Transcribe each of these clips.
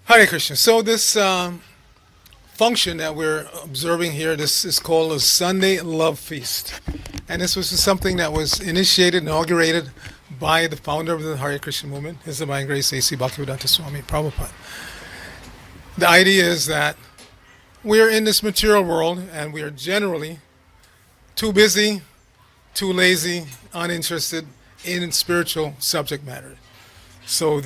Hare Krishna. So this function that we're observing here, this is called a Sunday Love Feast. And this was something that was initiated, inaugurated by the founder of the Hare Krishna movement, His Divine Grace A.C. Bhaktivedanta Swami Prabhupada. The idea is that we're in this material world and we are generally too busy, too lazy, uninterested in spiritual subject matter. So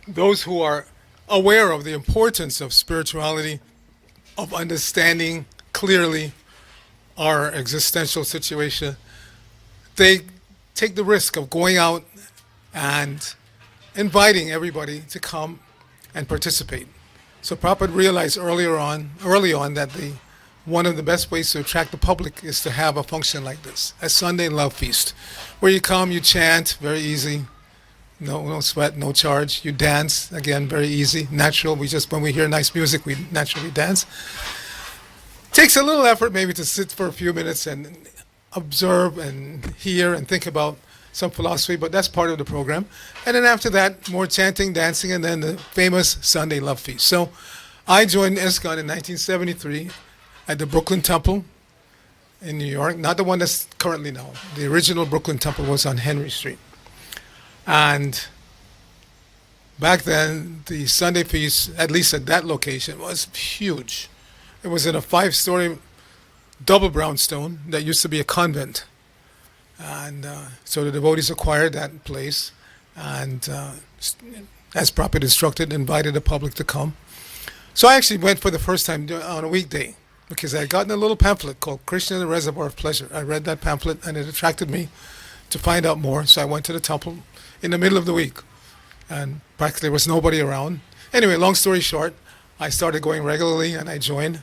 those who are aware of the importance of spirituality, of understanding clearly our existential situation, they take the risk of going out and inviting everybody to come and participate. So Prabhupada realized early on that one of the best ways to attract the public is to have a function like this, a Sunday Love Feast, where you come, you chant, very easy, no sweat, no charge. You dance, again, very easy, natural. When we hear nice music, we naturally dance. Takes a little effort maybe to sit for a few minutes and observe and hear and think about some philosophy, but that's part of the program. And then after that, more chanting, dancing, and then the famous Sunday Love Feast. So I joined ISKCON in 1973 at the Brooklyn Temple in New York, not the one that's currently now. The original Brooklyn Temple was on Henry Street. And back then, the Sunday Feast, at least at that location, was huge. It was in a 5-story double brownstone that used to be a convent. And so the devotees acquired that place and, as Prabhupada instructed, invited the public to come. So I actually went for the first time on a weekday because I had gotten a little pamphlet called Krishna and the Reservoir of Pleasure. I read that pamphlet and it attracted me to find out more. So I went to the temple in the middle of the week and practically there was nobody around. Anyway, long story short, I started going regularly and I joined.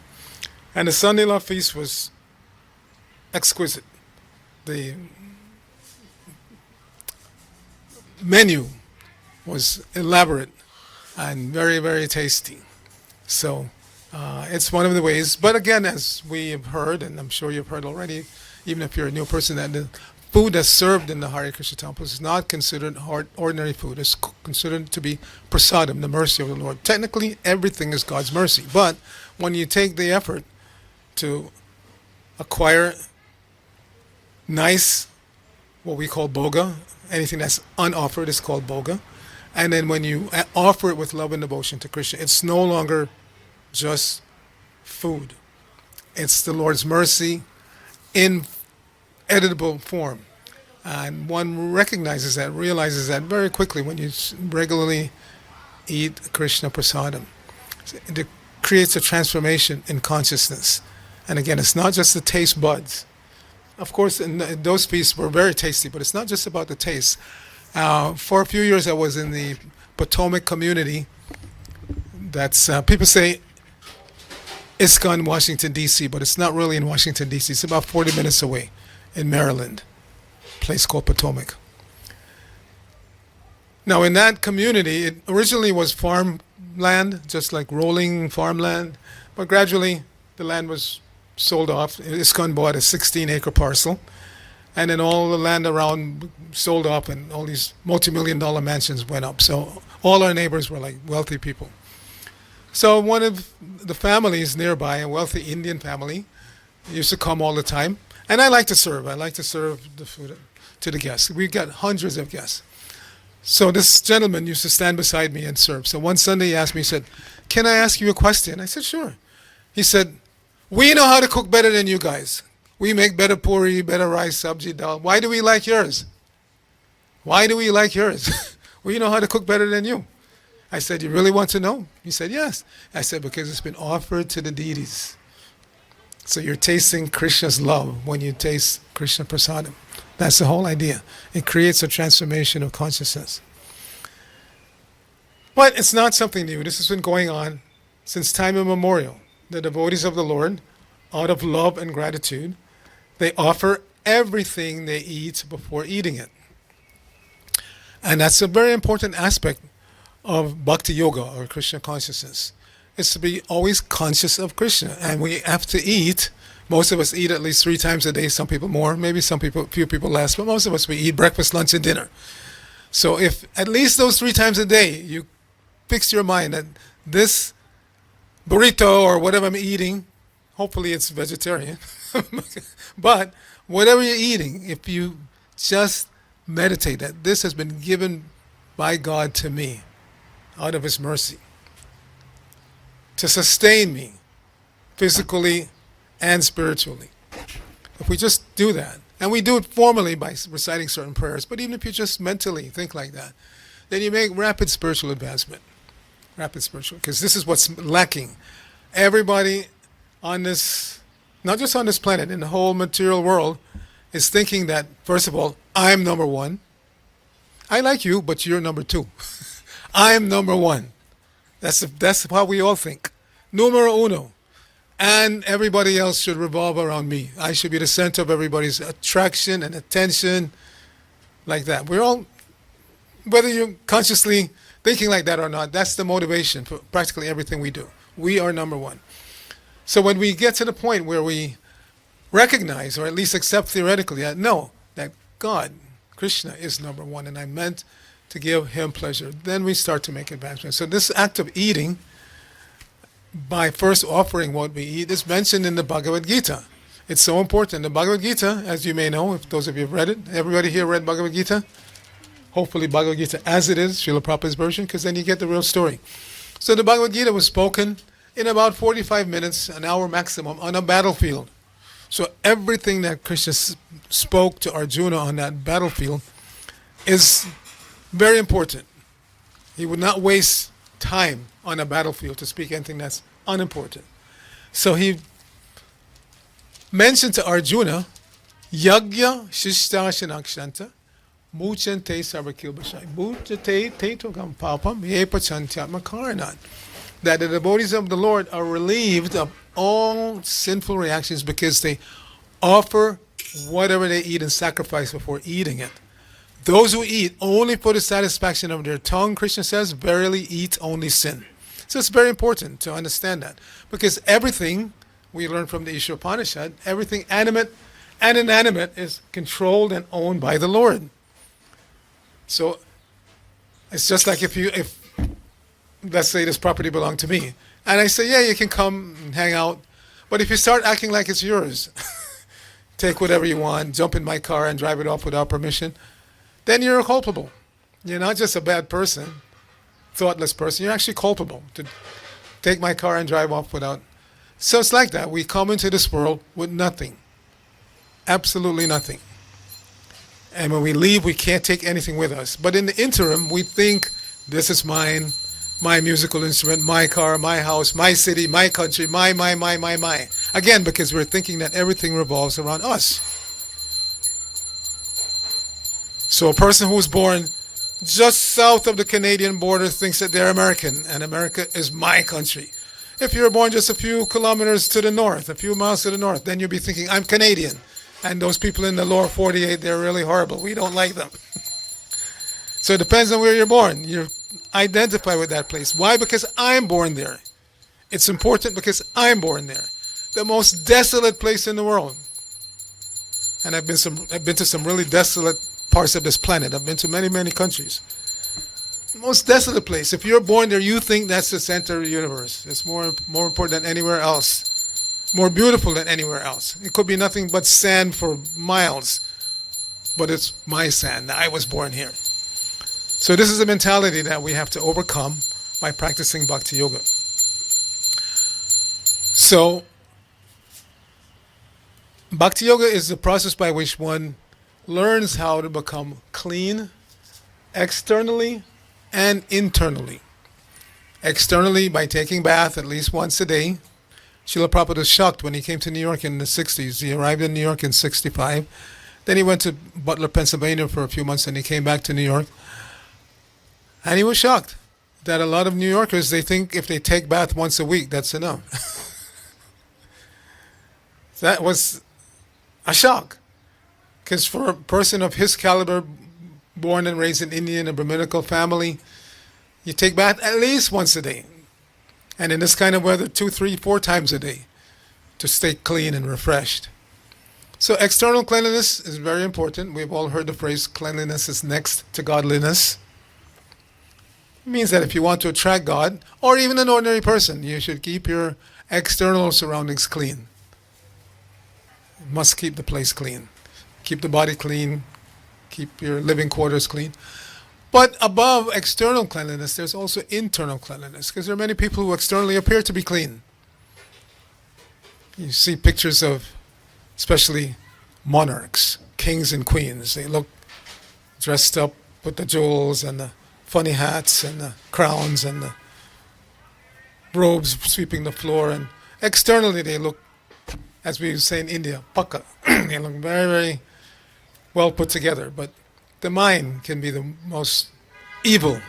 And the Sunday Love Feast was exquisite. The menu was elaborate and very, very tasty. So it's one of the ways. But again, as we have heard, and I'm sure you've heard already, even if you're a new person, that the food that's served in the Hare Krishna temple is not considered ordinary food. It's considered to be prasadam, the mercy of the Lord. Technically, everything is God's mercy. But when you take the effort to acquire nice, what we call bhoga, anything that's unoffered is called bhoga. And then when you offer it with love and devotion to Krishna, it's no longer just food. It's the Lord's mercy in editable form. And one recognizes that, realizes that very quickly when you regularly eat Krishna prasadam. It creates a transformation in consciousness. And again, it's not just the taste buds. Of course, those feasts were very tasty, but it's not just about the taste. For a few years, I was in the Potomac community. That's people say ISKCON, Washington, D.C., but it's not really in Washington, D.C. It's about 40 minutes away in Maryland, a place called Potomac. Now, in that community, it originally was farmland, just like rolling farmland, but gradually the land was sold off. ISKCON bought a 16-acre parcel, and then all the land around sold off, and all these multi-million-dollar mansions went up. So all our neighbors were like wealthy people. So one of the families nearby, a wealthy Indian family, used to come all the time, and I like to serve. I like to serve the food to the guests. We got hundreds of guests. So this gentleman used to stand beside me and serve. So one Sunday he asked me, he said, "Can I ask you a question?" I said, "Sure." He said, "We know how to cook better than you guys. We make better puri, better rice, sabji, dal. Why do we like yours? Why do we like yours? We know how to cook better than you." I said, "You really want to know?" He said, "Yes." I said, "Because it's been offered to the deities. So you're tasting Krishna's love when you taste Krishna prasadam." That's the whole idea. It creates a transformation of consciousness. But it's not something new. This has been going on since time immemorial. The devotees of the Lord, out of love and gratitude, they offer everything they eat before eating it. And that's a very important aspect of bhakti yoga or Krishna consciousness. It's to be always conscious of Krishna. And we have to eat. Most of us eat at least 3 times a day, some people more, maybe few people less, but most of us, we eat breakfast, lunch, and dinner. So if at least those 3 times a day you fix your mind that this burrito or whatever I'm eating, hopefully it's vegetarian, but whatever you're eating, if you just meditate that this has been given by God to me out of His mercy to sustain me physically and spiritually. If we just do that, and we do it formally by reciting certain prayers, but even if you just mentally think like that, then you make rapid spiritual advancement. Rapid spiritual, because this is what's lacking. Everybody on this, not just on this planet, in the whole material world, is thinking that, first of all, I'm number one. I like you, but you're number two. I'm number one. That's how we all think. Numero uno. And everybody else should revolve around me. I should be the center of everybody's attraction and attention, like that. We're all, whether you're consciously thinking like that or not, that's the motivation for practically everything we do. We are number one. So when we get to the point where we recognize, or at least accept theoretically, that no, that God, Krishna, is number one, and I'm meant to give Him pleasure, then we start to make advancement. So this act of eating, by first offering what we eat, is mentioned in the Bhagavad Gita. It's so important. The Bhagavad Gita, as you may know, if those of you have read it, everybody here read Bhagavad Gita? Hopefully Bhagavad Gita as it is, Srila Prabhupada's version, because then you get the real story. So the Bhagavad Gita was spoken in about 45 minutes, an hour maximum, on a battlefield. So everything that Krishna spoke to Arjuna on that battlefield is very important. He would not waste time on a battlefield to speak anything that's unimportant. So he mentioned to Arjuna, Yagya Shishta Shanakshanta Muchante Sarvakilbashai Bhujate Tetogam Papam Yepachantyatmakaranat, that the devotees of the Lord are relieved of all sinful reactions because they offer whatever they eat and sacrifice before eating it. Those who eat only for the satisfaction of their tongue, Krishna says, verily eat only sin. So it's very important to understand that, because everything we learn from the Isha Upanishad, everything animate and inanimate is controlled and owned by the Lord. So it's just like if let's say this property belonged to me, and I say, yeah, you can come and hang out, but if you start acting like it's yours, take whatever you want, jump in my car and drive it off without permission, then you're culpable. You're not just a bad person, thoughtless person, you're actually culpable to take my car and drive off without. So it's like that. We come into this world with nothing. Absolutely nothing. And when we leave, we can't take anything with us. But in the interim, we think, this is mine, my musical instrument, my car, my house, my city, my country, my. Again, because we're thinking that everything revolves around us. So a person who's born just south of the Canadian border thinks that they're American, and America is my country. If you're born just a few kilometers to the north, a few miles to the north, then you'll be thinking, I'm Canadian. And those people in the lower 48, they're really horrible. We don't like them. So it depends on where you're born. You identify with that place. Why? Because I'm born there. It's important because I'm born there. The most desolate place in the world. And I've been to some really desolate parts of this planet. I've been to many, many countries. The most desolate place. If you're born there, you think that's the center of the universe. It's more important than anywhere else. More beautiful than anywhere else. It could be nothing but sand for miles. But it's my sand. I was born here. So this is a mentality that we have to overcome by practicing Bhakti Yoga. So Bhakti Yoga is the process by which one learns how to become clean externally and internally. Externally by taking bath at least once a day. Srila Prabhupada was shocked when he came to New York in the 60s. He arrived in New York in 65. Then he went to Butler, Pennsylvania for a few months, and he came back to New York. And he was shocked that a lot of New Yorkers, they think if they take bath once a week, that's enough. That was a shock. Because for a person of his caliber, born and raised in Indian and Brahminical family, you take bath at least once a day. And in this kind of weather, 2, 3, 4 times a day to stay clean and refreshed. So external cleanliness is very important. We've all heard the phrase, cleanliness is next to godliness. It means that if you want to attract God, or even an ordinary person, you should keep your external surroundings clean. You must keep the place clean. Keep the body clean. Keep your living quarters clean. But above external cleanliness, there's also internal cleanliness, because there are many people who externally appear to be clean. You see pictures of, especially monarchs, kings and queens. They look dressed up with the jewels and the funny hats and the crowns and the robes sweeping the floor. And externally they look, as we say in India, pakka. They look very, very well put together. But the mind can be the most evil.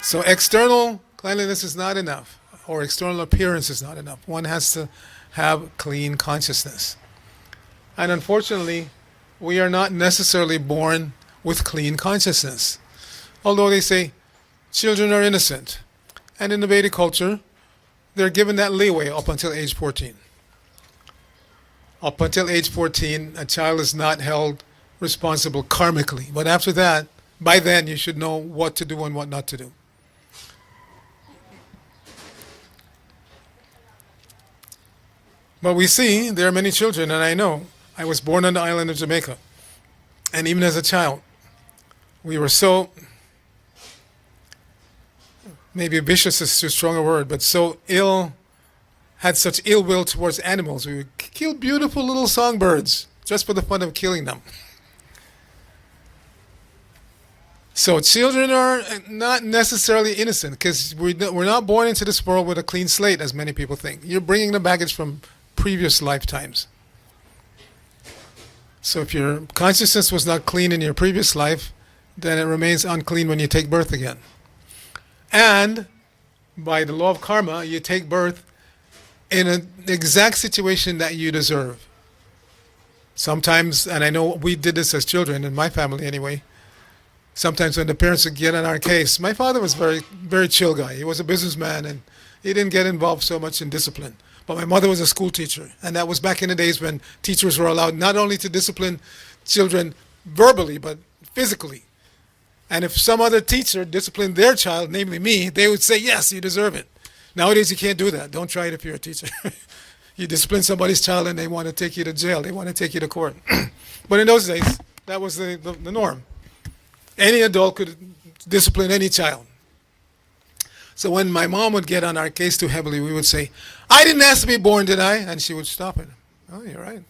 So external cleanliness is not enough, or external appearance is not enough. One has to have clean consciousness. And unfortunately, we are not necessarily born with clean consciousness. Although they say children are innocent. And in the Vedic culture, they're given that leeway up until age 14. Up until age 14, a child is not held responsible karmically. But after that, by then, you should know what to do and what not to do. But we see there are many children, and I know, I was born on the island of Jamaica. And even as a child, we were so, maybe vicious is too strong a word, but so ill, had such ill will towards animals. We would kill beautiful little songbirds just for the fun of killing them. So children are not necessarily innocent, because we're not born into this world with a clean slate, as many people think. You're bringing the baggage from previous lifetimes. So if your consciousness was not clean in your previous life, then it remains unclean when you take birth again. And by the law of karma, you take birth in an exact situation that you deserve. Sometimes, and I know we did this as children, in my family anyway, sometimes when the parents would get on our case, my father was very, very chill guy. He was a businessman and he didn't get involved so much in discipline. But my mother was a school teacher, and that was back in the days when teachers were allowed not only to discipline children verbally, but physically. And if some other teacher disciplined their child, namely me, they would say, yes, you deserve it. Nowadays, you can't do that. Don't try it if you're a teacher. You discipline somebody's child and they want to take you to jail. They want to take you to court. But in those days, that was the norm. Any adult could discipline any child. So when my mom would get on our case too heavily, we would say, I didn't ask to be born, did I? And she would stop it. Oh, you're right.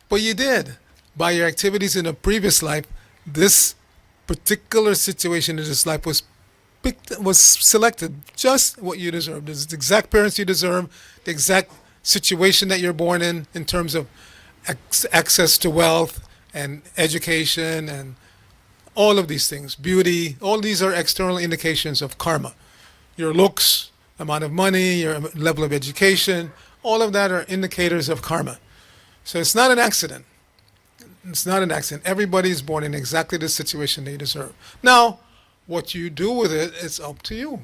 But you did. By your activities in a previous life, this particular situation in this life was selected just what you deserve. The exact parents you deserve, the exact situation that you're born in terms of access to wealth and education and all of these things, beauty, all these are external indications of karma. Your looks, amount of money, your level of education, all of that are indicators of karma. So it's not an accident. It's not an accident. Everybody is born in exactly the situation they deserve. Now, what you do with it, it's up to you.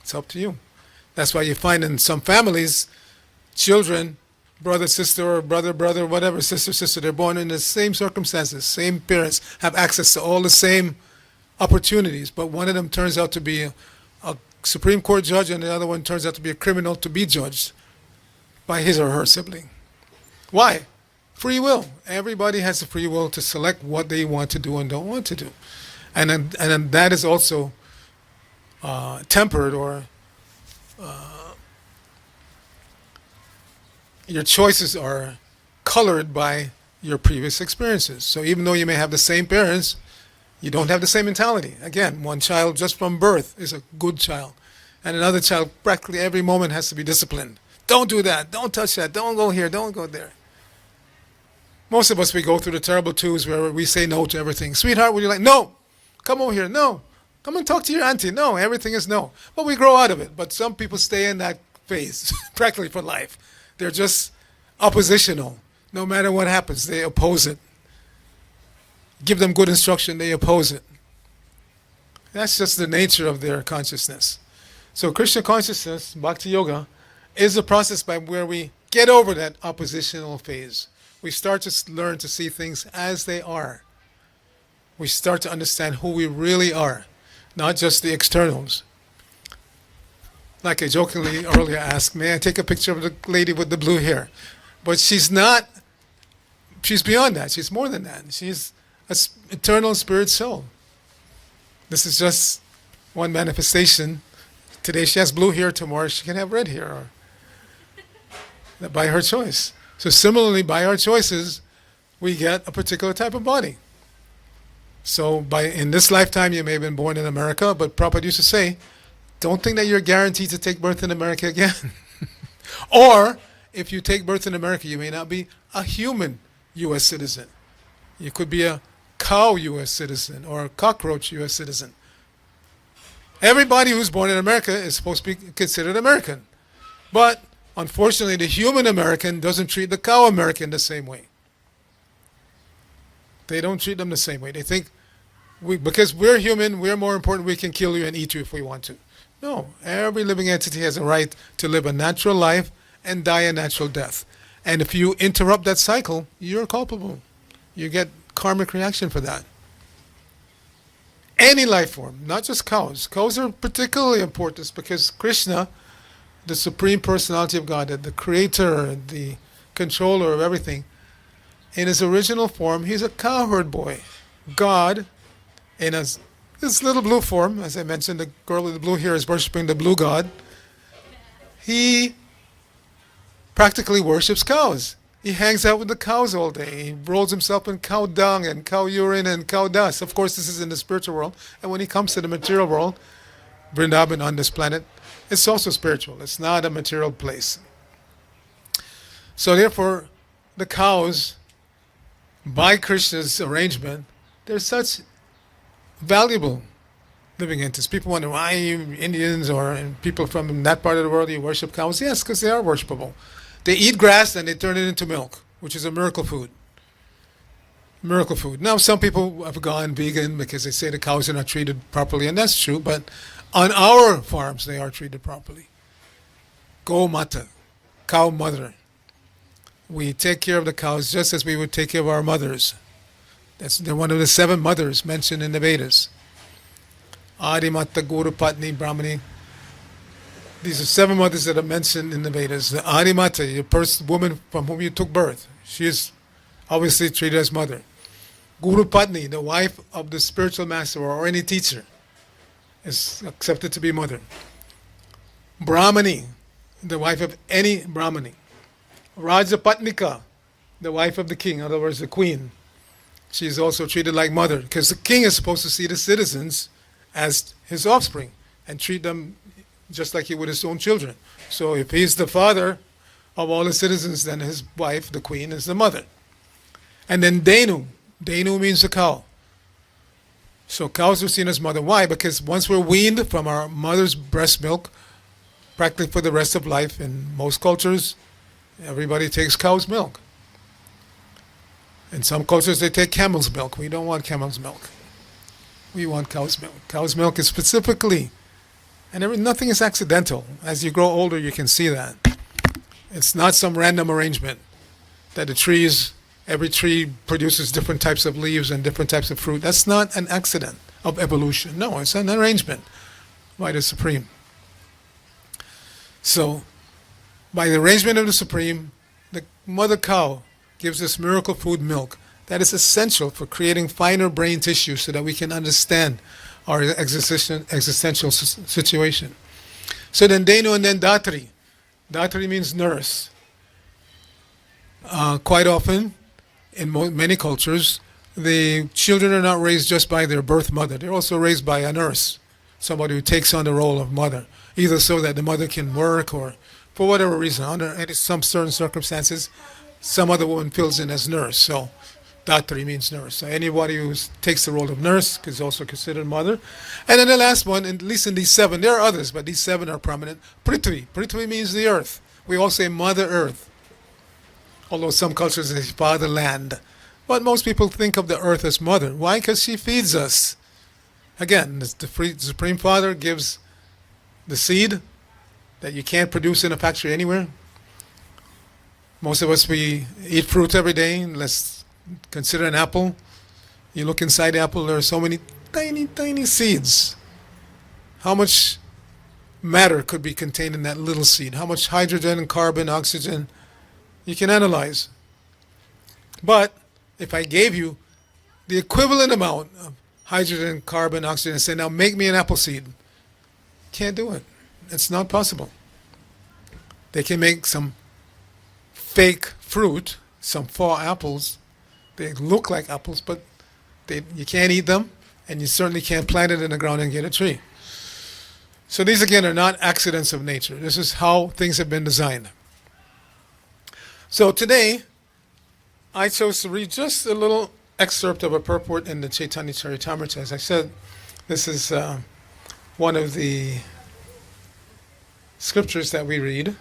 It's up to you. That's why you find in some families, children, brother, sister, or brother, whatever, sister, they're born in the same circumstances, same parents, have access to all the same opportunities, but one of them turns out to be a Supreme Court judge and the other one turns out to be a criminal to be judged by his or her sibling. Why? Free will. Everybody has the free will to select what they want to do and don't want to do. And then that is also tempered, or your choices are colored by your previous experiences. So even though you may have the same parents, you don't have the same mentality. Again, one child just from birth is a good child, and another child practically every moment has to be disciplined. Don't do that, don't touch that, don't go here, don't go there. Most of us, we go through the terrible twos where we say no to everything. Sweetheart, would you like? No. Come over here. No. Come and talk to your auntie. No. Everything is no. But we grow out of it. But some people stay in that phase practically for life. They're just oppositional. No matter what happens, they oppose it. Give them good instruction, they oppose it. That's just the nature of their consciousness. So Krishna consciousness, Bhakti Yoga, is a process by where we get over that oppositional phase. We start to learn to see things as they are. we start to understand who we really are, not just the externals. Like I jokingly earlier asked, may I take a picture of the lady with the blue hair? But she's not, she's beyond that. She's more than that. She's an eternal spirit soul. This is just one manifestation. Today she has blue hair, tomorrow she can have red hair, or by her choice. So similarly, by our choices, we get a particular type of body. So in this lifetime, you may have been born in America, but Prabhupada used to say, don't think that you're guaranteed to take birth in America again. Or, if you take birth in America, you may not be a human U.S. citizen. You could be a cow U.S. citizen or a cockroach U.S. citizen. Everybody who's born in America is supposed to be considered American. But, unfortunately, the human American doesn't treat the cow American the same way. They don't treat them the same way. They think, because we're human, we're more important, we can kill you and eat you if we want to. No, every living entity has a right to live a natural life and die a natural death. And if you interrupt that cycle, you're culpable. You get karmic reaction for that. Any life form, not just cows. Cows are particularly important because Krishna, the Supreme Personality of God, the creator, the controller of everything, in his original form, he's a cowherd boy. God, in his little blue form, as I mentioned, the girl with the blue hair is worshipping the blue god. He practically worships cows. He hangs out with the cows all day. He rolls himself in cow dung and cow urine and cow dust. Of course, this is in the spiritual world. And when he comes to the material world, Vrindavan on this planet, it's also spiritual. It's not a material place. So therefore, the cows, by Krishna's arrangement, they're such valuable living entities. People wonder why you Indians or people from that part of the world, you worship cows. Yes, because they are worshipable. They eat grass and they turn it into milk, which is a miracle food. Miracle food. Now, some people have gone vegan because they say the cows are not treated properly, and that's true, but on our farms, they are treated properly. Go mata, cow mother. We take care of the cows just as we would take care of our mothers. They're one of the 7 mothers mentioned in the Vedas. Adi Mata, Guru Patni, Brahmani. These are 7 mothers that are mentioned in the Vedas. The Adi Mata, the woman from whom you took birth, she is obviously treated as mother. Guru Patni, the wife of the spiritual master or any teacher, is accepted to be mother. Brahmani, the wife of any Brahmani. Raja Patnika, the wife of the king, in other words, the queen. She is also treated like mother because the king is supposed to see the citizens as his offspring and treat them just like he would his own children. So if he's the father of all the citizens, then his wife, the queen, is the mother. And then Denu. Denu means the cow. So cows are seen as mother. Why? Because once we're weaned from our mother's breast milk, practically for the rest of life, in most cultures, everybody takes cow's milk. In some cultures, they take camel's milk. We don't want camel's milk. We want cow's milk. Cow's milk is specifically, and nothing is accidental. As you grow older, you can see that. It's not some random arrangement that every tree produces different types of leaves and different types of fruit. That's not an accident of evolution. No, it's an arrangement by the Supreme. So, by the arrangement of the Supreme, the mother cow gives us miracle food milk that is essential for creating finer brain tissue so that we can understand our existential situation. So then Denu and then Datri. Datri means nurse. Quite often, in many cultures, the children are not raised just by their birth mother. They're also raised by a nurse, somebody who takes on the role of mother, either so that the mother can work or for whatever reason, under some certain circumstances, some other woman fills in as nurse. So Datri means nurse. So anybody who takes the role of nurse is also considered mother. And then the last one, at least in these 7, there are others, but these 7 are prominent. Prithvi. Prithvi means the earth. We all say Mother Earth. Although some cultures say Father Land. But most people think of the earth as mother. Why? Because she feeds us. Again, the Supreme Father gives the seed that you can't produce in a factory anywhere. Most of us, we eat fruit every day. Let's consider an apple. You look inside the apple, there are so many tiny, tiny seeds. How much matter could be contained in that little seed? How much hydrogen, carbon, oxygen? You can analyze. But if I gave you the equivalent amount of hydrogen, carbon, oxygen, and say, now make me an apple seed, can't do it. It's not possible. They can make some fake fruit, some fall apples. They look like apples, but you can't eat them, and you certainly can't plant it in the ground and get a tree. So these, again, are not accidents of nature. This is how things have been designed. So today, I chose to read just a little excerpt of a purport in the Chaitanya Charitamrita. As I said, this is one of the scriptures that we read,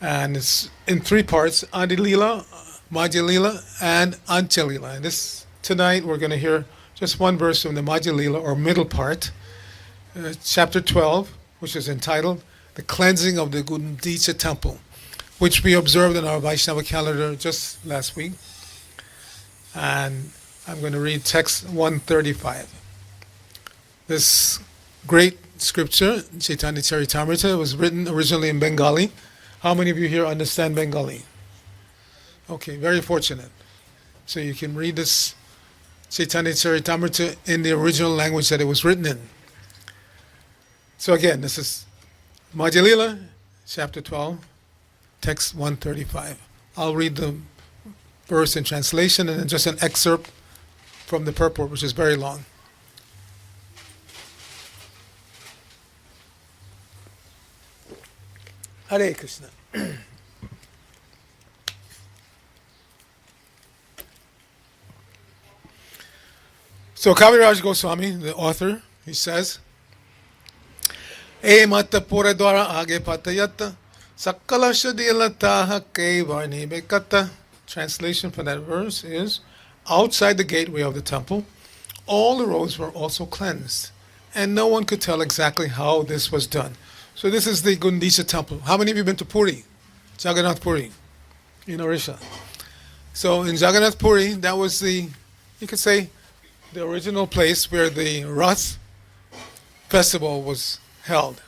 and it's in three parts: Adi Lila, Madhya Lila, and Antya Lila. And tonight we're going to hear just one verse from the Madhya Lila, or middle part, chapter 12, which is entitled "The Cleansing of the Gundicha Temple," which we observed in our Vaishnava calendar just last week. And I'm going to read text 135. This great scripture, Chaitanya Charitamrita, was written originally in Bengali. How many of you here understand Bengali? Okay, very fortunate. So you can read this Chaitanya Charitamrita in the original language that it was written in. So again, this is Madhya Lila, chapter 12, text 135. I'll read the verse in translation and then just an excerpt from the purport, which is very long. Hare Krishna. So Kaviraj Goswami, the author, he says, E matta pura dwara age patayata sakkala shadilata hakke varni bekata. Translation for that verse is, outside the gateway of the temple, all the roads were also cleansed, and no one could tell exactly how this was done. So this is the Gundicha Temple. How many of you have been to Puri? Jagannath Puri, in Orissa. So in Jagannath Puri, that was you could say, the original place where the Rath festival was held.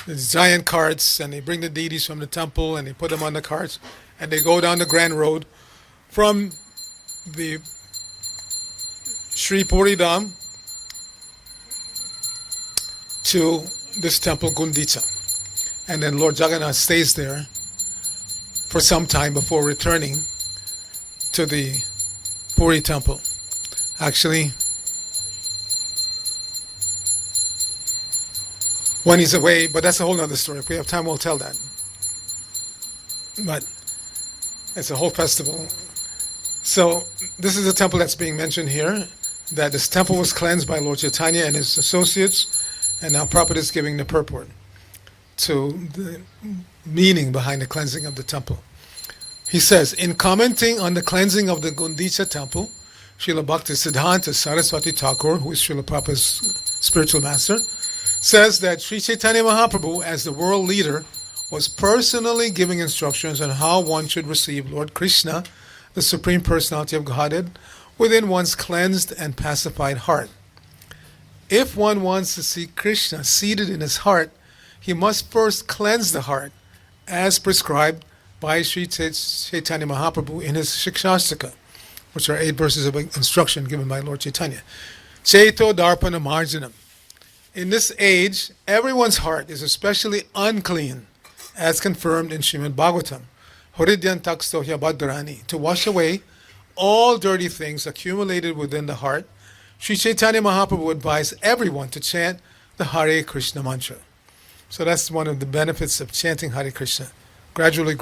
There's giant carts, and they bring the deities from the temple, and they put them on the carts, and they go down the Grand Road from the Sri Puri Dham to this temple Gundicha. And then Lord Jagannath stays there for some time before returning to the Puri temple. Actually, when he's away, but that's a whole other story. If we have time, we'll tell that. But it's a whole festival. So this is the temple that's being mentioned here, that this temple was cleansed by Lord Chaitanya and his associates, and now Prabhupada is giving the purport to the meaning behind the cleansing of the temple. He says, in commenting on the cleansing of the Gundicha Temple, Srila Bhakti Siddhanta Saraswati Thakur, who is Srila Prabhupada's spiritual master, says that Sri Chaitanya Mahaprabhu, as the world leader, was personally giving instructions on how one should receive Lord Krishna, the Supreme Personality of Godhead, within one's cleansed and pacified heart. If one wants to see Krishna seated in his heart, he must first cleanse the heart, as prescribed by Sri Chaitanya Mahaprabhu in his Shikshashtaka, which are 8 verses of instruction given by Lord Chaitanya. Chaito Darpana Marjanam. In this age, everyone's heart is especially unclean, as confirmed in Srimad Bhagavatam. Horidyan takstohya bhadrani. To wash away all dirty things accumulated within the heart, Sri Chaitanya Mahaprabhu advised everyone to chant the Hare Krishna mantra. So that's one of the benefits of chanting Hare Krishna. Gradually,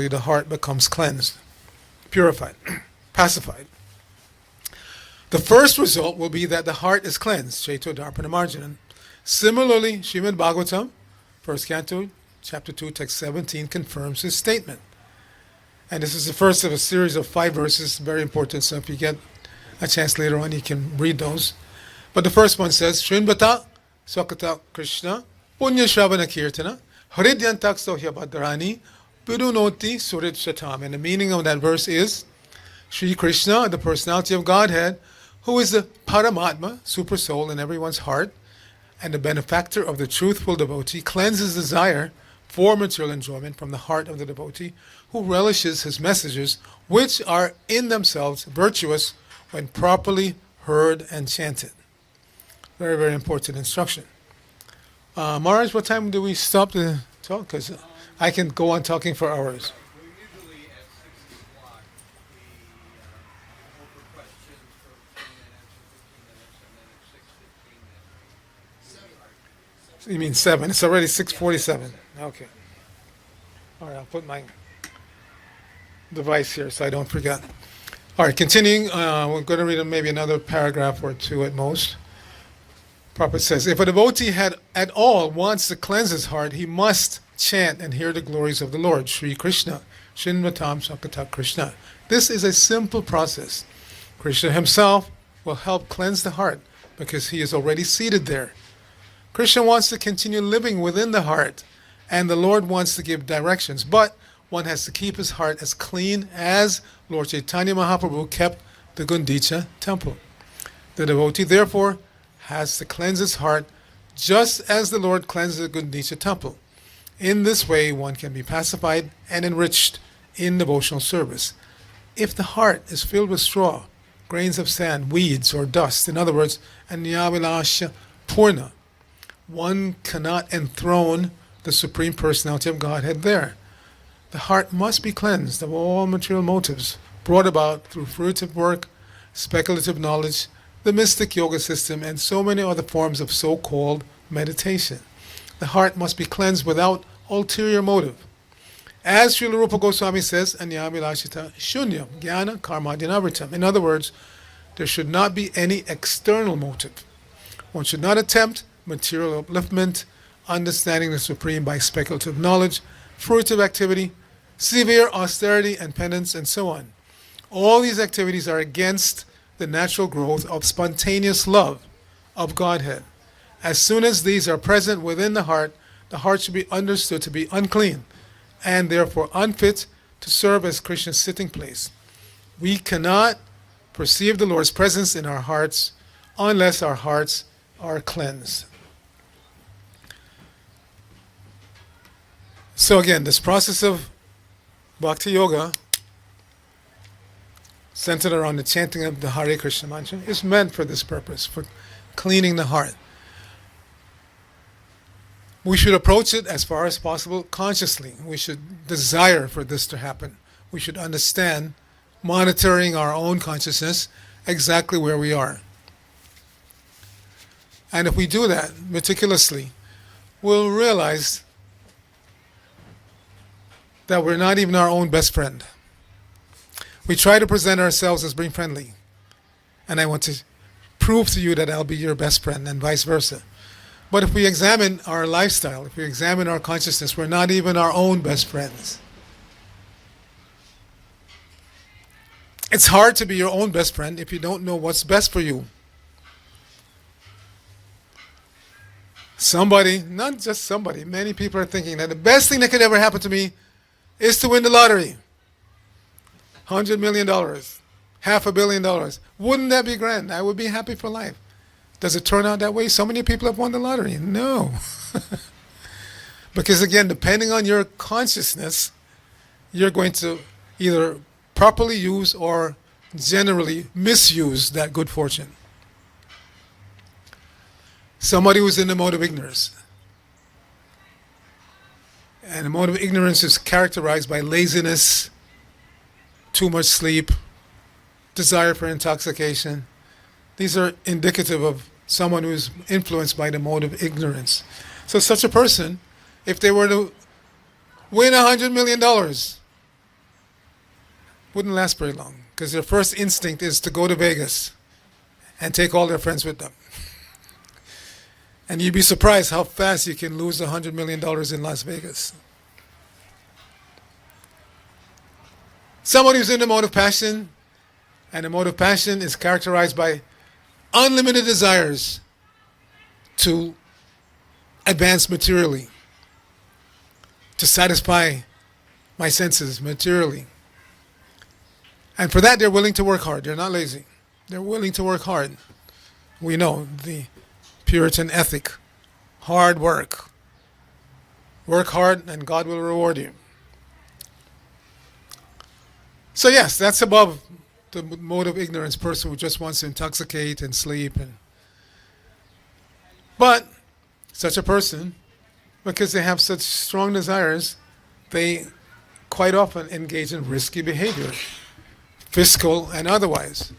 the heart becomes cleansed, purified, pacified. The first result will be that the heart is cleansed, Chaito Darpana Marjanam. Similarly, Srimad Bhagavatam, first canto, chapter 2, text 17, confirms his statement. And this is the first of a series of 5 verses, very important, so if you get a chance later on, you can read those. But the first one says, Shrinvata Swakata Krishna Punya Shravana Kirtana Haridyantak Sohya Bhadrani Vidunoti Surit Shatam. And the meaning of that verse is, Sri Krishna, the personality of Godhead, who is the Paramatma, super soul in everyone's heart, and the benefactor of the truthful devotee, cleanses desire for material enjoyment from the heart of the devotee, who relishes his messages, which are in themselves virtuous when properly heard and chanted. Very, very important instruction. Maharaj, what time do we stop to talk? Because I can go on talking for hours. We usually at 6 o'clock, we open questions for 10 minutes or 15 minutes, and then at 6:15, then we You mean 7? It's already 6:47. Okay. All right, I'll put my device here so I don't forget. All right, continuing, we're going to read maybe another paragraph or two at most. Prabhupada says, if a devotee at all wants to cleanse his heart, he must chant and hear the glories of the Lord, Sri Krishna, Shinvatam Sakata Krishna. This is a simple process. Krishna himself will help cleanse the heart because he is already seated there. Krishna wants to continue living within the heart, and the Lord wants to give directions, but one has to keep his heart as clean as Lord Chaitanya Mahaprabhu kept the Gundicha Temple. The devotee, therefore, has to cleanse his heart just as the Lord cleansed the Gundicha Temple. In this way, one can be pacified and enriched in devotional service. If the heart is filled with straw, grains of sand, weeds, or dust, in other words, anyavilasha purna, one cannot enthrone the Supreme Personality of Godhead there. The heart must be cleansed of all material motives brought about through fruitive work, speculative knowledge, the mystic yoga system, and so many other forms of so-called meditation. The heart must be cleansed without ulterior motive. As Srila Rupa Goswami says, Anyavilashita shunyam jnana karmadyanavritam. In other words, there should not be any external motive. One should not attempt material upliftment, understanding the Supreme by speculative knowledge, fruitive activity, severe austerity and penance, and so on. All these activities are against the natural growth of spontaneous love of Godhead. As soon as these are present within the heart should be understood to be unclean and therefore unfit to serve as Krishna's sitting place. We cannot perceive the Lord's presence in our hearts unless our hearts are cleansed. So again, this process of Bhakti Yoga, centered around the chanting of the Hare Krishna mantra, is meant for this purpose, for cleaning the heart. We should approach it as far as possible consciously. We should desire for this to happen. We should understand, monitoring our own consciousness, exactly where we are. And if we do that meticulously, we'll realize that we're not even our own best friend. We try to present ourselves as being friendly, and I want to prove to you that I'll be your best friend, and vice versa. But if we examine our lifestyle, if we examine our consciousness, we're not even our own best friends. It's hard to be your own best friend if you don't know what's best for you. Somebody, not just somebody, many people are thinking that the best thing that could ever happen to me is to win the lottery. $100 million, $500 million. Wouldn't that be grand? I would be happy for life. Does it turn out that way? So many people have won the lottery. No. Because again, depending on your consciousness, you're going to either properly use or generally misuse that good fortune. Somebody who's in the mode of ignorance. And the mode of ignorance is characterized by laziness, too much sleep, desire for intoxication. These are indicative of someone who is influenced by the mode of ignorance. So such a person, if they were to win $100 million, wouldn't last very long, because their first instinct is to go to Vegas and take all their friends with them. And you'd be surprised how fast you can lose $100 million in Las Vegas. Somebody who's in the mode of passion, and the mode of passion is characterized by unlimited desires to advance materially, to satisfy my senses materially. And for that, they're willing to work hard. They're not lazy. They're willing to work hard. We know the Puritan ethic: hard work. Work hard and God will reward you. So yes, that's above the mode of ignorance person who just wants to intoxicate and sleep. But such a person, because they have such strong desires, they quite often engage in risky behavior, fiscal and otherwise.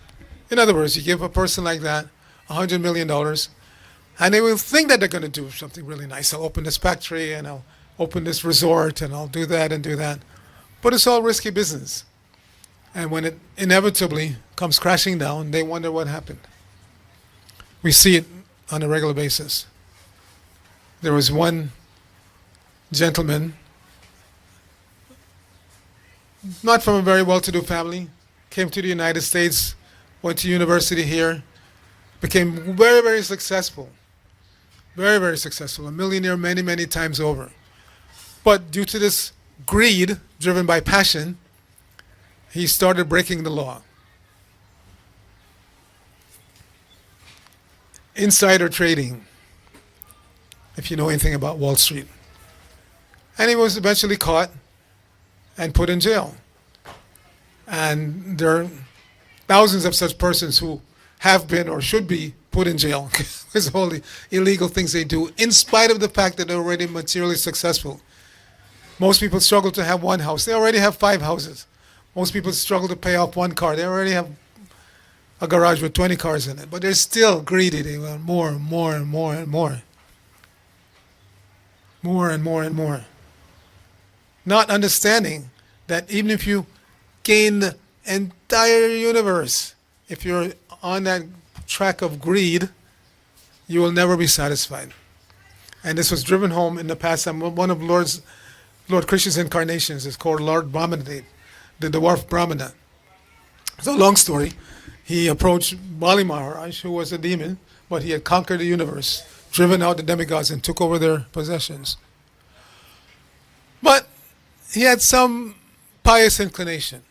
In other words, you give a person like that $100 million, and they will think that they're going to do something really nice. I'll open this factory and I'll open this resort and I'll do that and do that. But it's all risky business. And when it inevitably comes crashing down, they wonder what happened. We see it on a regular basis. There was one gentleman, not from a very well-to-do family, came to the United States, went to university here, became very, very successful. Very, very successful. A millionaire many, many times over. But due to this greed driven by passion, he started breaking the law. Insider trading, if you know anything about Wall Street. And he was eventually caught and put in jail. And there are thousands of such persons who have been or should be put in jail because of all the illegal things they do, in spite of the fact that they're already materially successful. Most people struggle to have one house. They already have 5 houses. Most people struggle to pay off one car. They already have a garage with 20 cars in it. But they're still greedy. They want more and more and more and more. More and more and more. Not understanding that even if you gain the entire universe, if you're on that track of greed, you will never be satisfied. And this was driven home in the past. One of Lord Krishna's incarnations is called Lord Brahmana, the dwarf Brahmana. It's a long story. He approached Bali Maharaj, who was a demon, but he had conquered the universe, driven out the demigods, and took over their possessions. But he had some pious inclination.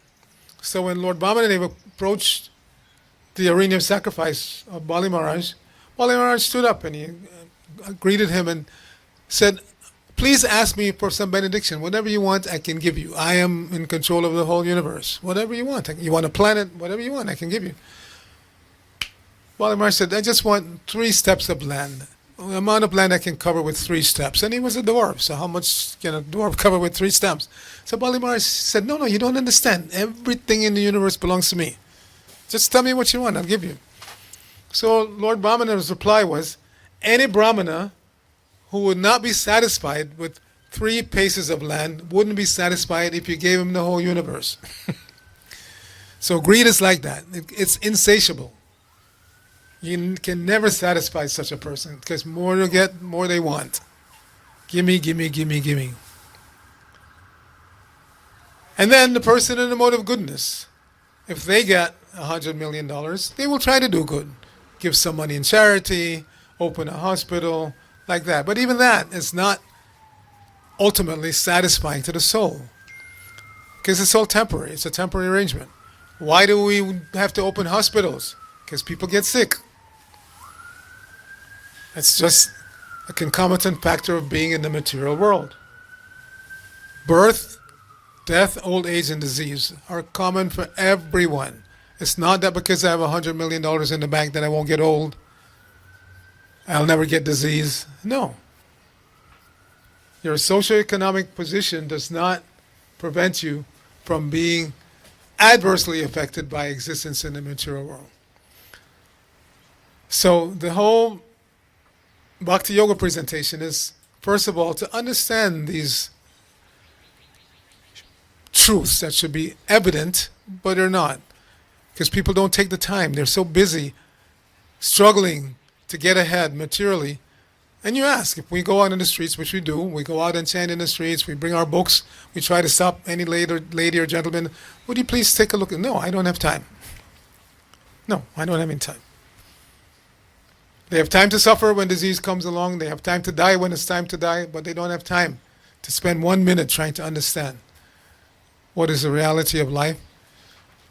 So when Lord Brahmana approached the arena of sacrifice of Bali Maharaj stood up and he greeted him and said, "Please ask me for some benediction. Whatever you want, I can give you. I am in control of the whole universe. Whatever you want. You want a planet? Whatever you want, I can give you." Bali Maharaj said, "I just want 3 steps of land. The amount of land I can cover with 3 steps." And he was a dwarf, so how much can a dwarf cover with 3 steps? So Bali Maharaj said, no, you don't understand. Everything in the universe belongs to me. Just tell me what you want, I'll give you. So Lord Brahmana's reply was, any Brahmana who would not be satisfied with 3 paces of land wouldn't be satisfied if you gave him the whole universe. So greed is like that. It's insatiable. You can never satisfy such a person because more you get, more they want. Gimme, gimme, gimme, gimme. And then the person in the mode of goodness, if they get $100 million, they will try to do good. Give some money in charity, open a hospital, like that. But even that is not ultimately satisfying to the soul because it's all temporary. It's a temporary arrangement. Why do we have to open hospitals? Because people get sick. It's just a concomitant factor of being in the material world. Birth, death, old age, and disease are common for everyone. It's not that because I have $100 million in the bank that I won't get old. I'll never get disease. No. Your socioeconomic position does not prevent you from being adversely affected by existence in the material world. So the whole Bhakti Yoga presentation is, first of all, to understand these truths that should be evident, but they're not. Because people don't take the time. They're so busy struggling to get ahead materially. And you ask, if we go out in the streets, which we do, we go out and chant in the streets, we bring our books, we try to stop any lady or gentleman, would you please take a look? No, I don't have time. No, I don't have any time. They have time to suffer when disease comes along. They have time to die when it's time to die, but they don't have time to spend 1 minute trying to understand what is the reality of life,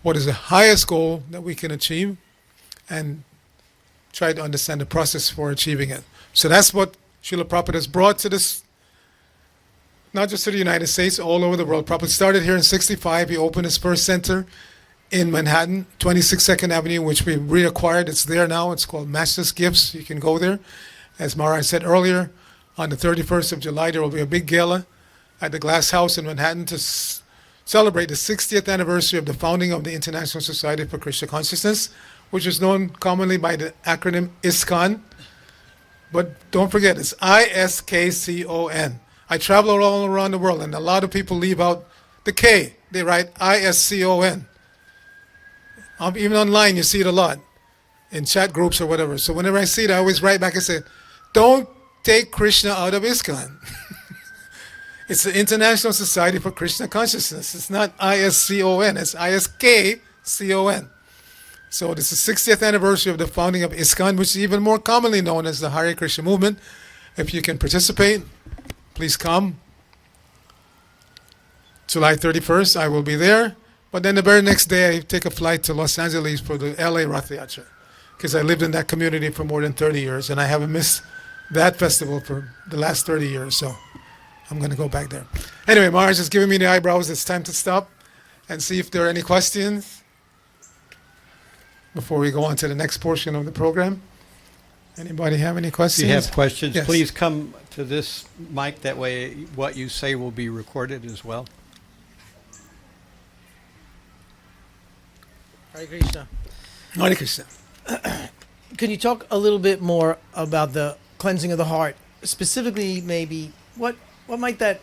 what is the highest goal that we can achieve, and try to understand the process for achieving it. So that's what Srila Prabhupada has brought to this, not just to the United States, all over the world. Prabhupada started here in 65. He opened his first center in Manhattan, 26 Second Avenue, which we reacquired. It's there now. It's called Master's Gifts. You can go there. As Maharaj said earlier, on the 31st of July, there will be a big gala at the Glass House in Manhattan to celebrate the 60th anniversary of the founding of the International Society for Krishna Consciousness, which is known commonly by the acronym ISKCON. But don't forget, it's ISKCON. I travel all around the world, and a lot of people leave out the K. They write ISCON. Even online, you see it a lot in chat groups or whatever. So whenever I see it, I always write back and say, don't take Krishna out of ISKCON. It's the International Society for Krishna Consciousness. It's not ISCON, it's ISKCON. So this is the 60th anniversary of the founding of ISKCON, which is even more commonly known as the Hare Krishna movement. If you can participate, please come. July 31st, I will be there. But then the very next day, I take a flight to Los Angeles for the LA Rath Yatra, because I lived in that community for more than 30 years, and I haven't missed that festival for the last 30 years, so I'm going to go back there. Anyway, Maharaj is giving me the eyebrows. It's time to stop and see if there are any questions before we go on to the next portion of the program. Anybody have any questions? If you have questions, Yes. please come to this mic. That way what you say will be recorded as well. Hare Krishna. Hare Krishna. Can you talk a little bit more about the cleansing of the heart? Specifically, maybe what might that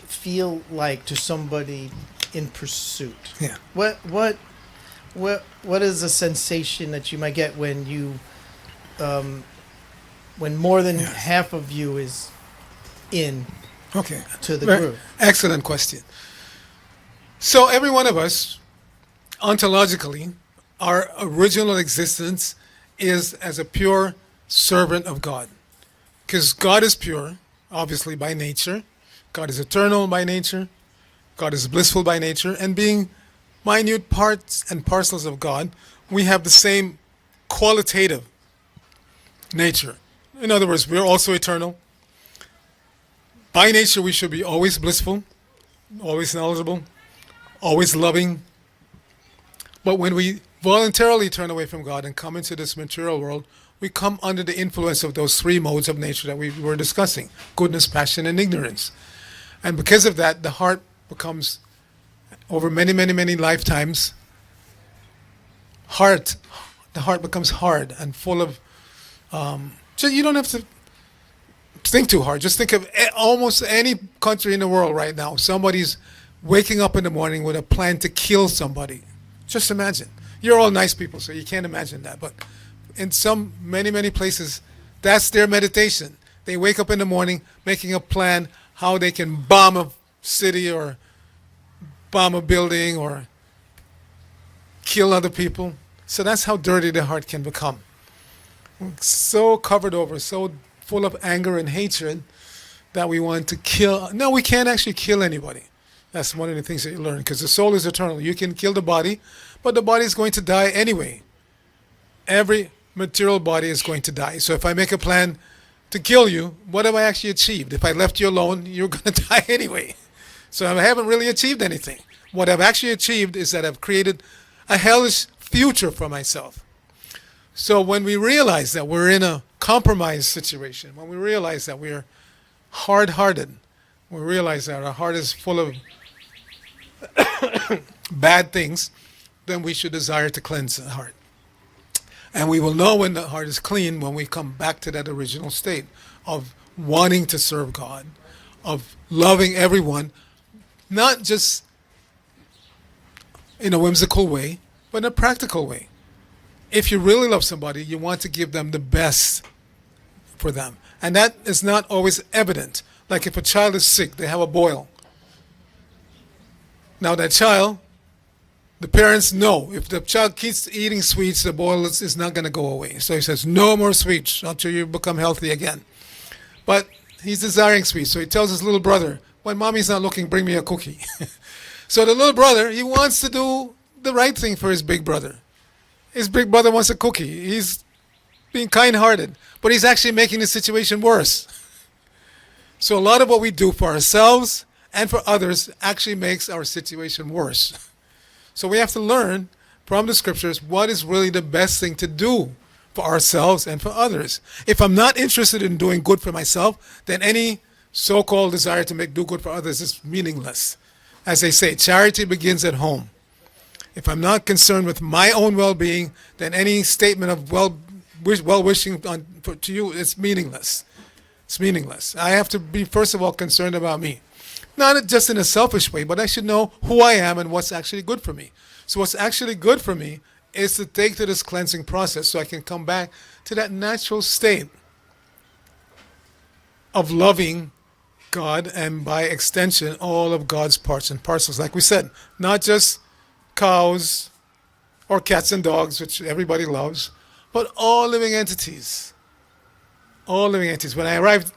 feel like to somebody in pursuit? Yeah. What is the sensation that you might get when you when more than Yes. half of you is in Okay. to the Very- group? Excellent question. So every one of us, ontologically, our original existence is as a pure servant of God. Because God is pure, obviously by nature. God is eternal by nature. God is blissful by nature. And being minute parts and parcels of God, we have the same qualitative nature. In other words, we're also eternal. By nature, we should be always blissful, always knowledgeable, always loving. But when we voluntarily turn away from God and come into this material world, we come under the influence of those three modes of nature that we were discussing: goodness, passion, and ignorance. And because of that, the heart becomes, over many, many, many lifetimes, the heart becomes hard and full of, so you don't have to think too hard. Just think of almost any country in the world right now. Somebody's waking up in the morning with a plan to kill somebody. Just imagine. You're all nice people, so you can't imagine that. But in many places, that's their meditation. They wake up in the morning making a plan how they can bomb a city or bomb a building or kill other people. So that's how dirty the heart can become. So covered over, so full of anger and hatred that we want to kill. No, we can't actually kill anybody. That's one of the things that you learn, because the soul is eternal. You can kill the body, but the body is going to die anyway. Every material body is going to die. So if I make a plan to kill you, what have I actually achieved? If I left you alone, you're going to die anyway. So I haven't really achieved anything. What I've actually achieved is that I've created a hellish future for myself. So when we realize that we're in a compromised situation, when we realize that we're hard-hearted, we realize that our heart is full of bad things, then we should desire to cleanse the heart. And we will know when the heart is clean when we come back to that original state of wanting to serve God, of loving everyone, not just in a whimsical way, but in a practical way. If you really love somebody, you want to give them the best for them. And that is not always evident. Like if a child is sick, they have a boil. Now that child, the parents know if the child keeps eating sweets, the boil is not going to go away. So he says, no more sweets until you become healthy again. But he's desiring sweets. So he tells his little brother, when mommy's not looking, bring me a cookie. So the little brother, he wants to do the right thing for his big brother. His big brother wants a cookie. He's being kind-hearted, but he's actually making the situation worse. So a lot of what we do for ourselves and for others actually makes our situation worse. So we have to learn from the scriptures what is really the best thing to do for ourselves and for others. If I'm not interested in doing good for myself, then any so-called desire to do good for others is meaningless. As they say, charity begins at home. If I'm not concerned with my own well-being, then any statement of well-wishing to you is meaningless. It's meaningless. I have to be, first of all, concerned about me. Not just in a selfish way, but I should know who I am and what's actually good for me. So what's actually good for me is to take to this cleansing process so I can come back to that natural state of loving God and by extension all of God's parts and parcels. Like we said, not just cows or cats and dogs, which everybody loves, but all living entities. All living entities. When I arrived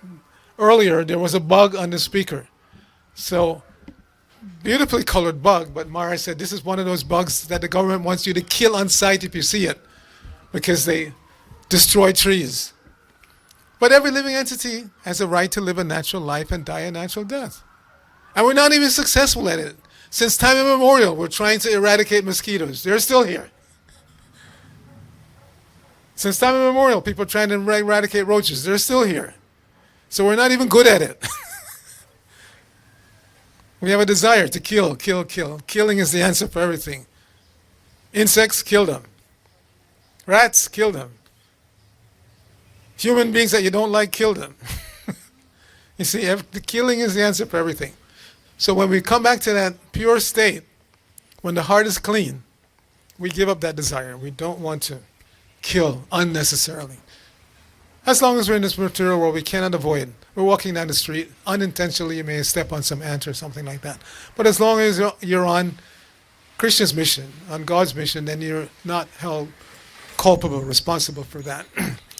earlier, there was a bug on the speaker. So, beautifully colored bug, but Mara said this is one of those bugs that the government wants you to kill on sight if you see it, because they destroy trees. But every living entity has a right to live a natural life and die a natural death. And we're not even successful at it. Since time immemorial, we're trying to eradicate mosquitoes. They're still here. Since time immemorial, people are trying to eradicate roaches. They're still here. So we're not even good at it. We have a desire to kill, kill, kill. Killing is the answer for everything. Insects, kill them. Rats, kill them. Human beings that you don't like, kill them. You see, the killing is the answer for everything. So when we come back to that pure state, when the heart is clean, we give up that desire. We don't want to kill unnecessarily. As long as we're in this material world, we cannot avoid. We're walking down the street, unintentionally you may step on some ant or something like that. But as long as you're on Krishna's mission, on God's mission, then you're not held culpable, responsible for that.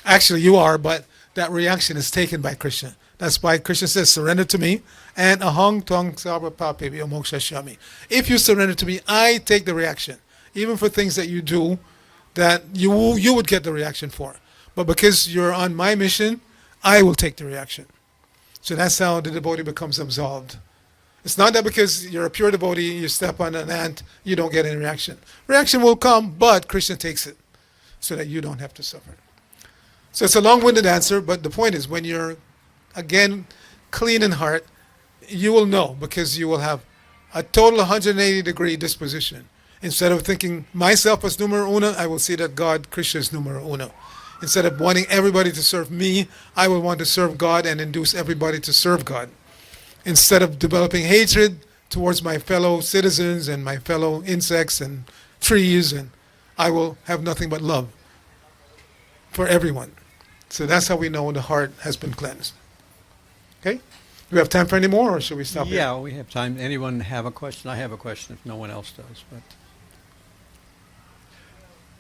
Actually, you are, but that reaction is taken by Krishna. That's why Krishna says, surrender to me, and ahang twang sarva papevi moksha shami. If you surrender to me, I take the reaction. Even for things that you do that you would get the reaction for. But because you're on my mission, I will take the reaction. So that's how the devotee becomes absolved. It's not that because you're a pure devotee, you step on an ant, you don't get any reaction. Reaction will come, but Krishna takes it so that you don't have to suffer. So it's a long-winded answer, but the point is when you're, again, clean in heart, you will know because you will have a total 180-degree disposition. Instead of thinking myself as numero uno, I will see that God, Krishna is numero uno. Instead of wanting everybody to serve me, I will want to serve God and induce everybody to serve God. Instead of developing hatred towards my fellow citizens and my fellow insects and trees, and I will have nothing but love for everyone. So that's how we know the heart has been cleansed. Okay? Do we have time for any more, or should we stop here? Yeah, we have time. Anyone have a question? I have a question if no one else does. But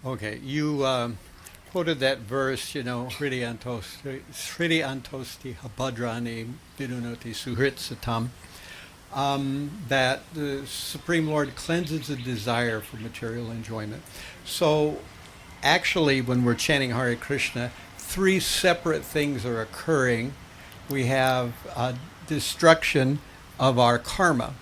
okay, you quoted that verse, Shriti antosti habadrani vidunoti suhrit satam, that the Supreme Lord cleanses the desire for material enjoyment. So actually, when we're chanting Hare Krishna, three separate things are occurring. We have destruction of our karma,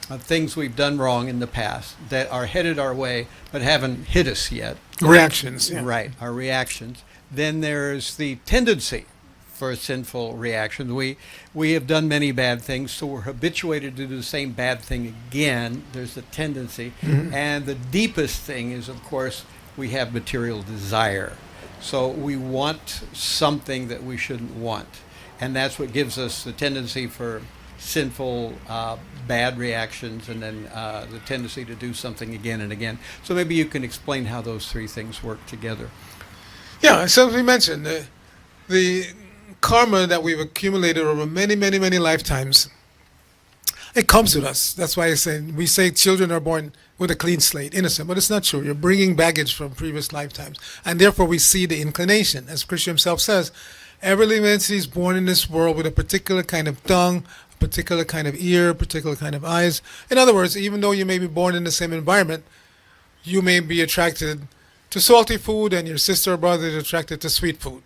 of things we've done wrong in the past that are headed our way but haven't hit us yet. Reactions. Yeah. Right, our reactions. Then there's the tendency for sinful reactions. We have done many bad things, so we're habituated to do the same bad thing again. There's the tendency. Mm-hmm. And the deepest thing is, of course, we have material desire. So we want something that we shouldn't want. And that's what gives us the tendency for sinful, bad reactions, and then the tendency to do something again and again. So maybe you can explain how those three things work together. Yeah, so as we mentioned, the karma that we've accumulated over many, many, many lifetimes, it comes with us. That's why we say children are born with a clean slate, innocent, but it's not true. You're bringing baggage from previous lifetimes, and therefore we see the inclination. As Krishna himself says, every living entity is born in this world with a particular kind of tongue, a particular kind of ear, a particular kind of eyes. In other words, even though you may be born in the same environment, you may be attracted to salty food and your sister or brother is attracted to sweet food.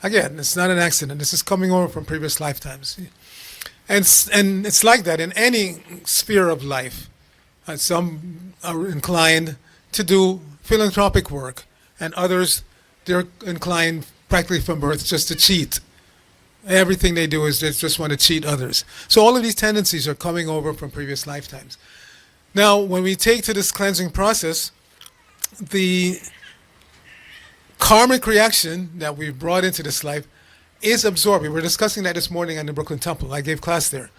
Again, it's not an accident. This is coming over from previous lifetimes. And it's like that in any sphere of life. Some are inclined to do philanthropic work, and others, they're inclined practically from birth just to cheat. Everything they do is they just want to cheat others. So all of these tendencies are coming over from previous lifetimes. Now, when we take to this cleansing process, the karmic reaction that we've brought into this life is absorbed. We were discussing that this morning in the Brooklyn Temple. I gave class there.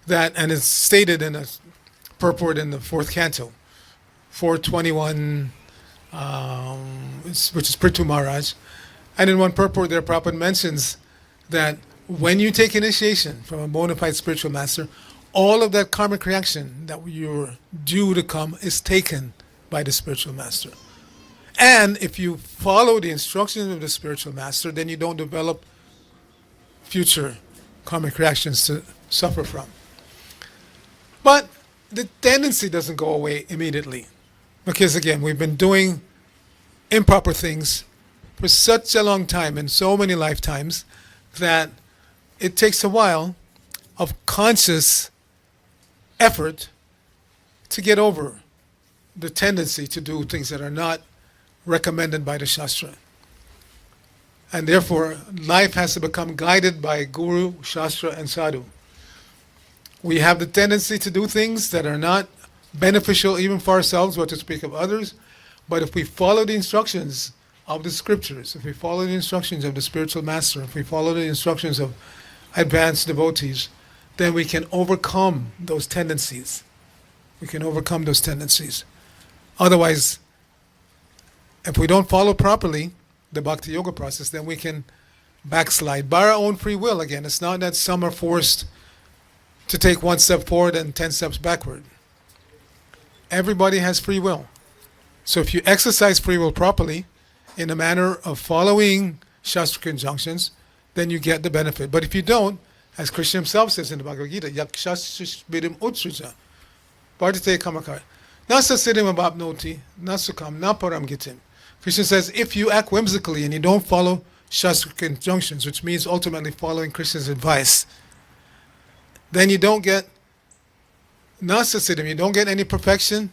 And it's stated in a purport in the fourth canto, 421, which is Prithu Maharaj. And in one purport there, Prabhupada mentions that when you take initiation from a bona fide spiritual master, all of that karmic reaction that you're due to come is taken by the spiritual master. And if you follow the instructions of the spiritual master, then you don't develop future karmic reactions to suffer from. But the tendency doesn't go away immediately. Because again, we've been doing improper things for such a long time, in so many lifetimes, that it takes a while of conscious effort to get over the tendency to do things that are not recommended by the Shastra. And therefore, life has to become guided by Guru, Shastra, and Sadhu. We have the tendency to do things that are not beneficial even for ourselves, what to speak of others. But if we follow the instructions of the scriptures, if we follow the instructions of the spiritual master, if we follow the instructions of advanced devotees, then we can overcome those tendencies. We can overcome those tendencies. Otherwise, if we don't follow properly the Bhakti Yoga process, then we can backslide by our own free will again. It's not that some are forced to take one step forward and 10 steps backward. Everybody has free will. So if you exercise free will properly in a manner of following Shastra conjunctions, then you get the benefit. But if you don't, as Krishna himself says in the Bhagavad Gita, yakshashvidim utsrija, bhartate kamakar, nasasiddhim abapnoti, nasukam, naparam gitim. Krishna says, if you act whimsically and you don't follow Shastra conjunctions, which means ultimately following Krishna's advice, then you don't get nasasiddhim, you don't get any perfection,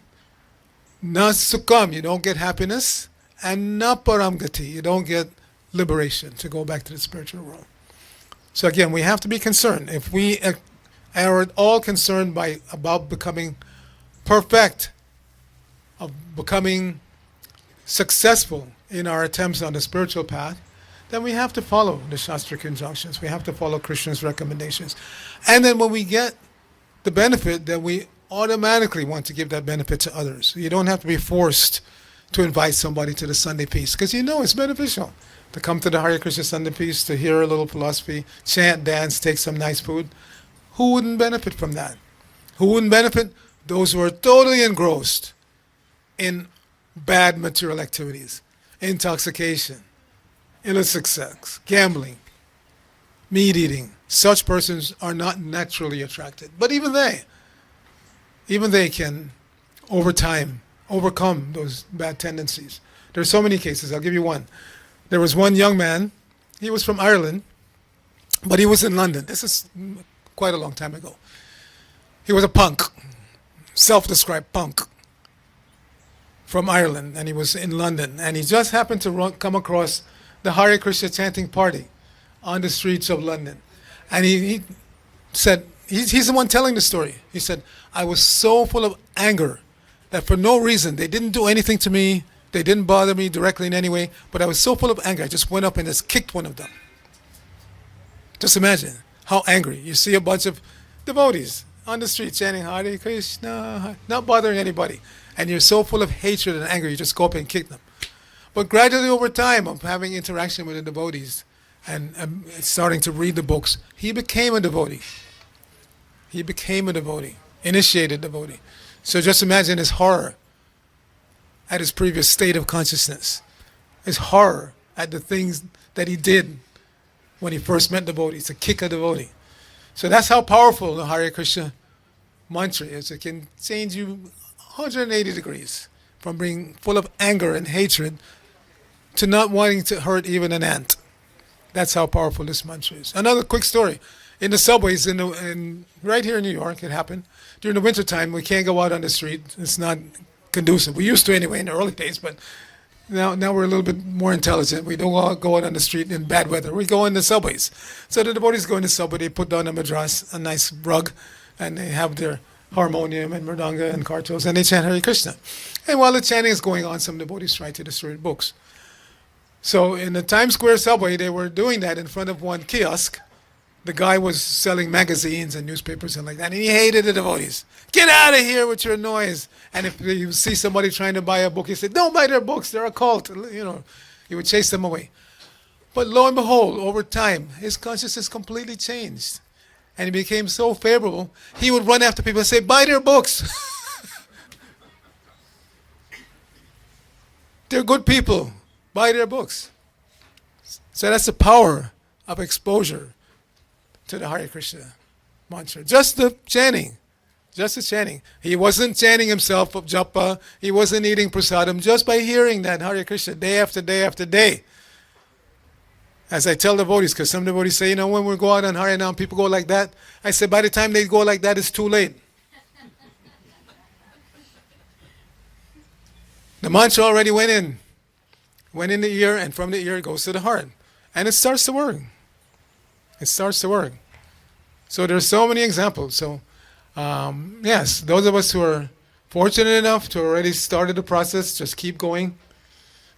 nasukam, you don't get happiness, and naparam gati, you don't get liberation to go back to the spiritual world. So again, we have to be concerned. If we are at all concerned about becoming perfect, of becoming successful in our attempts on the spiritual path, then we have to follow the Shastra conjunctions. We have to follow Krishna's recommendations. And then when we get the benefit, then we automatically want to give that benefit to others. You don't have to be forced to invite somebody to the Sunday Peace, because you know it's beneficial to come to the Hare Krishna Sunday Peace, to hear a little philosophy, chant, dance, take some nice food. Who wouldn't benefit from that? Who wouldn't benefit? Those who are totally engrossed in bad material activities, intoxication, illicit sex, gambling, meat eating. Such persons are not naturally attracted. But even they can, over time, overcome those bad tendencies. There are so many cases. I'll give you one. There was one young man. He was from Ireland, but he was in London. This is quite a long time ago. He was a punk, self-described punk from Ireland, and he was in London. And he just happened to come across the Hare Krishna chanting party on the streets of London. And he said, he's the one telling the story. He said, I was so full of anger that for no reason, they didn't do anything to me, they didn't bother me directly in any way, but I was so full of anger, I just went up and just kicked one of them. Just imagine how angry. You see a bunch of devotees on the street chanting Hare Krishna, not bothering anybody, and you're so full of hatred and anger, you just go up and kick them. But gradually over time of having interaction with the devotees and starting to read the books, he became a devotee. He became a devotee, initiated devotee. So just imagine his horror at his previous state of consciousness, his horror at the things that he did when he first met devotees, to kick a devotee. So that's how powerful the Hare Krishna mantra is. It can change you 180 degrees from being full of anger and hatred to not wanting to hurt even an ant. That's how powerful this mantra is. Another quick story. In the subways, right here in New York, it happened. During the wintertime, we can't go out on the street. It's not conducive. We used to anyway in the early days, but now we're a little bit more intelligent. We don't go out on the street in bad weather. We go in the subways. So the devotees go in the subway. They put down a madras, a nice rug, and they have their harmonium and mridanga and kartos, and they chant Hare Krishna. And while the chanting is going on, some devotees try to distribute books. So in the Times Square subway, they were doing that in front of one kiosk. The guy was selling magazines and newspapers and like that, and he hated the devotees. Get out of here with your noise. And if you see somebody trying to buy a book, he said, don't buy their books, they're a cult. He would chase them away. But lo and behold, over time, his consciousness completely changed. And he became so favorable, he would run after people and say, buy their books. They're good people. Buy their books. So that's the power of exposure to the Hare Krishna mantra. Just the chanting. Just the chanting. He wasn't chanting himself of japa. He wasn't eating prasadam. Just by hearing that Hare Krishna day after day after day. As I tell devotees, because some devotees say, when we go out on Harinam, people go like that. I said, by the time they go like that, it's too late. The mantra already went in the ear, and from the ear it goes to the heart. And it starts to work. It starts to work. So there's so many examples. So, yes, those of us who are fortunate enough to already started the process, just keep going.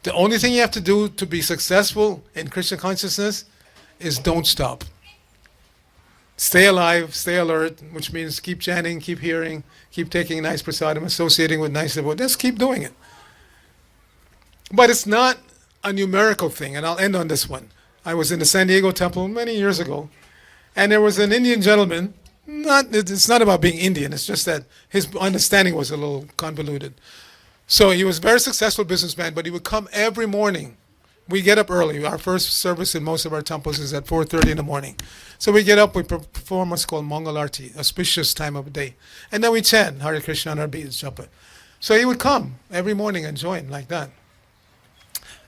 The only thing you have to do to be successful in Krishna consciousness is don't stop. Stay alive, stay alert, which means keep chanting, keep hearing, keep taking nice prasadam, associating with nice devotees. Just keep doing it. But it's not a numerical thing, and I'll end on this one. I was in the San Diego Temple many years ago, and there was an Indian gentleman. It's not about being Indian, it's just that his understanding was a little convoluted. So he was a very successful businessman, but he would come every morning. We get up early. Our first service in most of our temples is at 4:30 in the morning. So we get up, we perform what's called Mangal Arti, auspicious time of the day. And then we chant Hare Krishna on our beads, japa. So he would come every morning and join like that.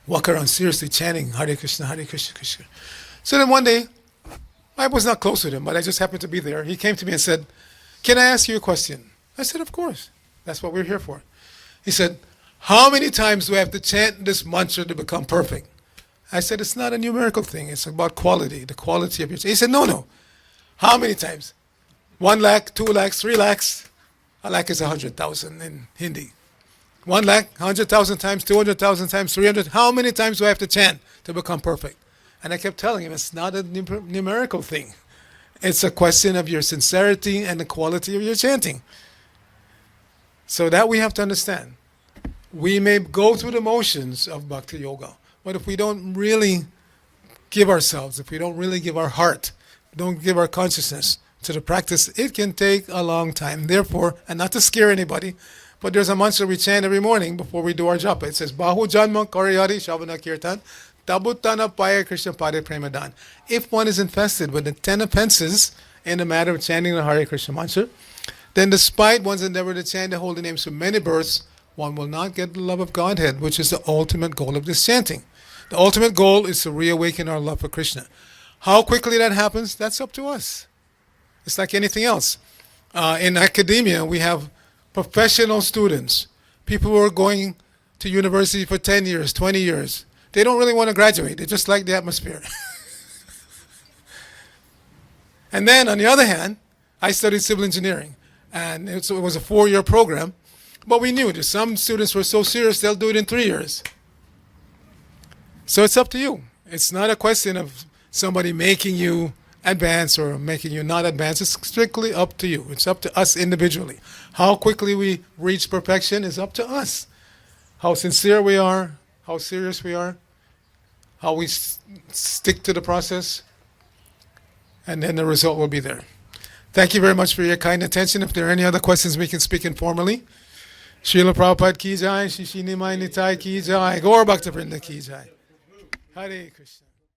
Walk around seriously chanting Hare Krishna, Krishna. So then one day, I was not close with him, but I just happened to be there. He came to me and said, can I ask you a question? I said, of course. That's what we're here for. He said, how many times do I have to chant this mantra to become perfect? I said, it's not a numerical thing. It's about quality, the quality of your chanting. He said, no. How many times? 1 lakh, 2 lakhs, 3 lakhs. A lakh is 100,000 in Hindi. 1 lakh, 100,000 times, 200,000 times, 300. How many times do I have to chant to become perfect? And I kept telling him, it's not a numerical thing. It's a question of your sincerity and the quality of your chanting. So that we have to understand. We may go through the motions of Bhakti Yoga, but if we don't really give ourselves, if we don't really give our heart, don't give our consciousness to the practice, it can take a long time. Therefore, and not to scare anybody, but there's a mantra we chant every morning before we do our japa. It says, Bahu Janma Karyari Shavana Kirtan Tabutana Paya Krishna Pade Premadan. If one is infested with the 10 offenses in the matter of chanting the Hare Krishna mantra, then despite one's endeavor to chant the holy names for many births, one will not get the love of Godhead, which is the ultimate goal of this chanting. The ultimate goal is to reawaken our love for Krishna. How quickly that happens, that's up to us. It's like anything else. In academia, we have professional students, people who are going to university for 10 years, 20 years. They don't really want to graduate. They just like the atmosphere. And then, on the other hand, I studied civil engineering. And it was a 4-year program. But we knew that some students were so serious, they'll do it in 3 years. So it's up to you. It's not a question of somebody making you advance or making you not advance. It's strictly up to you. It's up to us individually. How quickly we reach perfection is up to us. How sincere we are, how serious we are, how we stick to the process, and then the result will be there. Thank you very much for your kind attention. If there are any other questions, we can speak informally. Srila Prabhupada ki jai, Shishini Mai Nitai ki jai, Gaur Bhakta Vrinda ki jai. Hare Krishna.